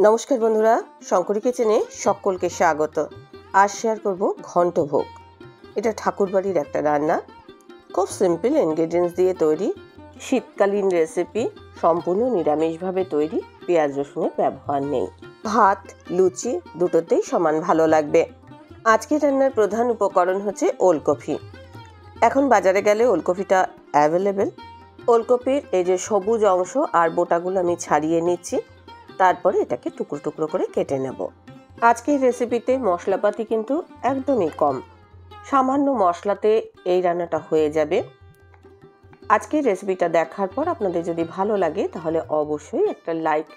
নমস্কার বন্ধুরা, শঙ্করী কিচেনে সকলকে স্বাগত। আজ শেয়ার করব ঘন্টভোগ। এটা ঠাকুরবাড়ির একটা রান্না, খুব সিম্পল ইনগ্রেডিয়েন্টস দিয়ে তৈরি, শীতকালীন রেসিপি, সম্পূর্ণ নিরামিষভাবে তৈরি, পেঁয়াজ রসুনের ব্যবহার নেই। ভাত লুচি দুটোতেই সমান ভালো লাগবে। আজকের রান্নার প্রধান উপকরণ হচ্ছে ওলকপি। এখন বাজারে গেলে ওলকপিটা অ্যাভেলেবেল। ওলকপির এই যে সবুজ অংশ আর বোটাগুলো আমি ছাড়িয়ে নিচ্ছি, তারপরে এটাকে টুকরো টুকরো করে কেটে নেব। আজকের রেসিপিতে মশলাপাতি কিন্তু একদমই কম, সামান্য মশলাতে এই রান্নাটা হয়ে যাবে। আজকের রেসিপিটা দেখার পর আপনাদের যদি ভালো লাগে তাহলে অবশ্যই একটা লাইক,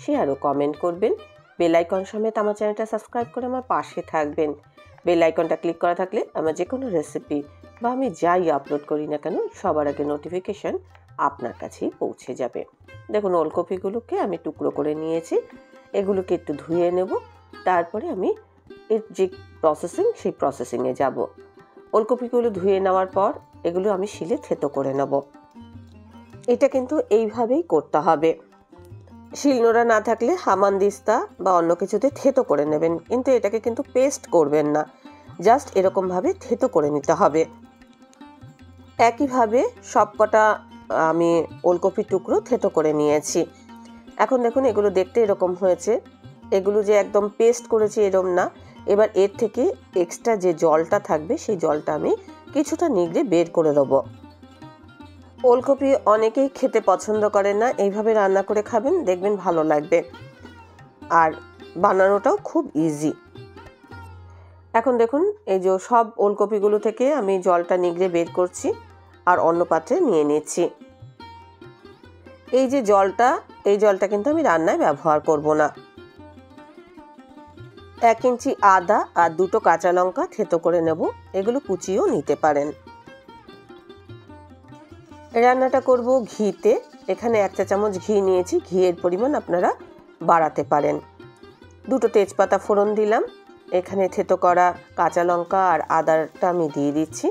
শেয়ার ও কমেন্ট করবেন। বেল আইকন সমেত আমার চ্যানেলটা সাবস্ক্রাইব করে আমার পাশে থাকবেন। বেল আইকনটা ক্লিক করা থাকলে আমার যে কোনো রেসিপি বা আমি যাই আপলোড করি না কেন সবার আগে নোটিফিকেশন আপনার কাছেই পৌঁছে যাবে। দেখুন, ওলকপিগুলোকে আমি টুকরো করে নিয়েছি, এগুলোকে একটু ধুয়ে নেব, তারপরে আমি এর যে সেই প্রসেসিংয়ে যাব। ওলকপিগুলো ধুয়ে নেওয়ার পর এগুলো আমি শিলে থেতো করে নেব। এটা কিন্তু এইভাবেই করতে হবে। শিলনোড়া না থাকলে হামানদিস্তা বা অন্য কিছুতে থেতো করে নেবেন, কিন্তু এটাকে কিন্তু পেস্ট করবেন না, জাস্ট এরকমভাবে থেতো করে নিতে হবে। একইভাবে সবকটা আমি ওলকপির টুকরো থেতো করে নিয়েছি। এখন দেখুন, এগুলো দেখতে এরকম হয়েছে। এগুলো যে একদম পেস্ট করেছি এরকম না। এবার এর থেকে এক্সট্রা যে জলটা থাকবে সেই জলটা আমি কিছুটা নিগড়ে বের করে দেবো। ওলকপি অনেকেই খেতে পছন্দ করে না, এইভাবে রান্না করে খাবেন, দেখবেন ভালো লাগবে, আর বানানোটাও খুব ইজি। এখন দেখুন, এই যে সব ওলকপিগুলো থেকে আমি জলটা নিগড়ে বের করছি আর অন্য পাত্রে নিয়ে নিচ্ছি। এই যে এই জলটা কিন্তু আমি রান্নায় ব্যবহার করব না। 1 ইঞ্চি আদা আর 2টো কাঁচা লঙ্কা থেতো করে নেব, এগুলো কুচিয়েও নিতে পারেন। রান্নাটা করব ঘিতে। এখানে 1 চা চামচ ঘি নিয়েছি, ঘিয়ের পরিমাণ আপনারা বাড়াতে পারেন। 2টো তেজপাতা ফোড়ন দিলাম, এখানে থেতো করা কাঁচা লঙ্কা আর আদাটা আমি দিয়ে দিচ্ছি,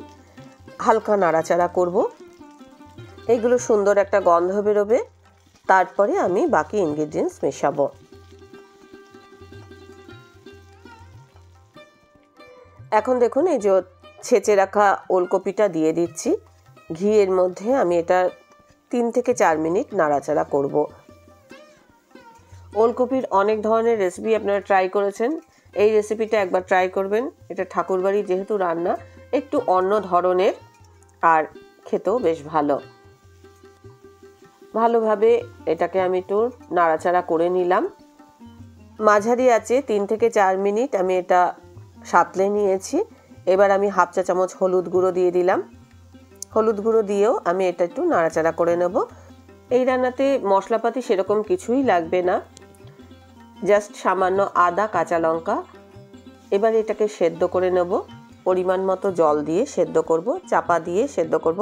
হালকা নাড়াচাড়া করব। এইগুলো সুন্দর একটা গন্ধ বেরোবে, তারপরে আমি বাকি ইনগ্রেডিয়েন্টস মেশাবো। এখন দেখুন, এই যে ছেঁচে রাখা ওলকপিটা দিয়ে দিচ্ছি ঘিয়ের মধ্যে। আমি এটা 3 থেকে 4 মিনিট নাড়াচাড়া করব। ওলকপির অনেক ধরনের রেসিপি আপনারা ট্রাই করেছেন, এই রেসিপিটা একবার ট্রাই করবেন। এটা ঠাকুরবাড়ি যেহেতু রান্না, একটু অন্য ধরনের, আর খেতেও বেশ ভালো। ভালোভাবে এটাকে আমি একটু নাড়াচাড়া করে নিলাম। মাঝারি আছে 3 থেকে 4 মিনিট আমি এটা সাঁতলে নিয়েছি। এবার আমি 1/2 চা চামচ হলুদ গুঁড়ো দিয়ে দিলাম। হলুদ গুঁড়ো দিয়েও আমি এটা একটু নাড়াচাড়া করে নেব। এই রান্নাতে মশলাপাতি সেরকম কিছুই লাগবে না, জাস্ট সামান্য আদা কাঁচা লঙ্কা। এবার এটাকে সেদ্ধ করে নেব, পরিমাণ মতো জল দিয়ে সেদ্ধ করব, চাপা দিয়ে সেদ্ধ করব।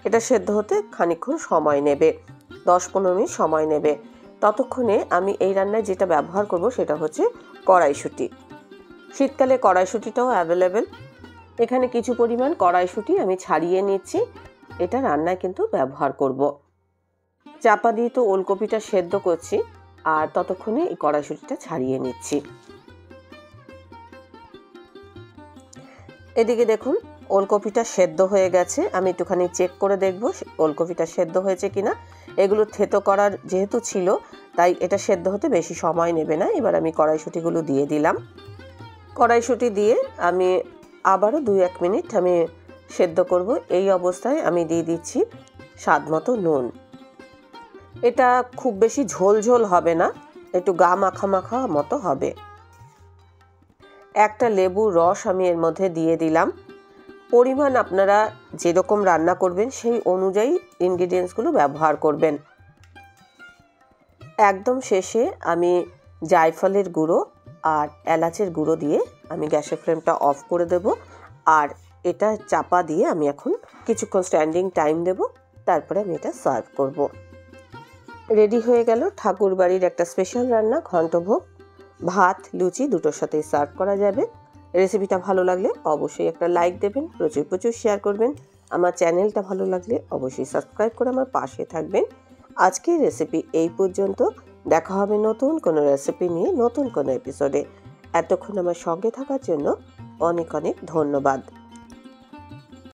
এটা সেদ্ধ হতে খানিকক্ষণ সময় নেবে, 10-15 মিনিট সময় নেবে। ততক্ষণে আমি এই রান্নায় যেটা ব্যবহার করব সেটা হচ্ছে কড়াইশুঁটি। শীতকালে কড়াইশুঁটিটাও অ্যাভেলেবেল। এখানে কিছু পরিমাণ কড়াইশুঁটি আমি ছাড়িয়ে নিচ্ছি, এটা রান্নায় কিন্তু ব্যবহার করব। চাপা দিয়ে তো ওলকপিটা সেদ্ধ করছি, আর ততক্ষণে এই কড়াইশুঁটিটা ছাড়িয়ে নিচ্ছি। এদিকে দেখুন, ওলকপিটা সেদ্ধ হয়ে গেছে। আমি একটুখানি চেক করে দেখব ওলকপিটা সেদ্ধ হয়েছে কিনা। এগুলো থেতো করার যেহেতু ছিল, তাই এটা সেদ্ধ হতে বেশি সময় নেবে না। এবার আমি কড়াইশুঁটিগুলো দিয়ে দিলাম। কড়াইশুঁটি দিয়ে আমি আবারও 2-1 মিনিট আমি সেদ্ধ করব। এই অবস্থায় আমি দিয়ে দিচ্ছি স্বাদ মতো নুন। এটা খুব বেশি ঝোল ঝোল হবে না, একটু গা মাখা মাখা মতো হবে। একটা লেবুর রস আমি এর মধ্যে দিয়ে দিলাম। পরিমাণ আপনারা যেরকম রান্না করবেন সেই অনুযায়ী ইনগ্রেডিয়েন্টসগুলো ব্যবহার করবেন। একদম শেষে আমি জায়ফলের গুঁড়ো আর এলাচের গুঁড়ো দিয়ে আমি গ্যাসের ফ্লেমটা অফ করে দেব, আর এটা চাপা দিয়ে আমি এখন কিছুক্ষণ স্ট্যান্ডিং টাইম দেব, তারপরে আমি এটা সার্ভ করব। রেডি হয়ে গেল ঠাকুরবাড়ির একটা স্পেশাল রান্না ঘন্টভোগ। ভাত লুচি দুটোর সাথেই সার্ভ করা যাবে। রেসিপিটা ভালো লাগলে অবশ্যই একটা লাইক দেবেন, প্রচুর প্রচুর শেয়ার করবেন। আমার চ্যানেলটা ভালো লাগলে অবশ্যই সাবস্ক্রাইব করে আমার পাশে থাকবেন। আজকের রেসিপি এই পর্যন্ত। দেখা হবে নতুন কোনো রেসিপি নিয়ে নতুন কোনো এপিসোডে। এতক্ষণ আমার সঙ্গে থাকার জন্য অনেক অনেক ধন্যবাদ।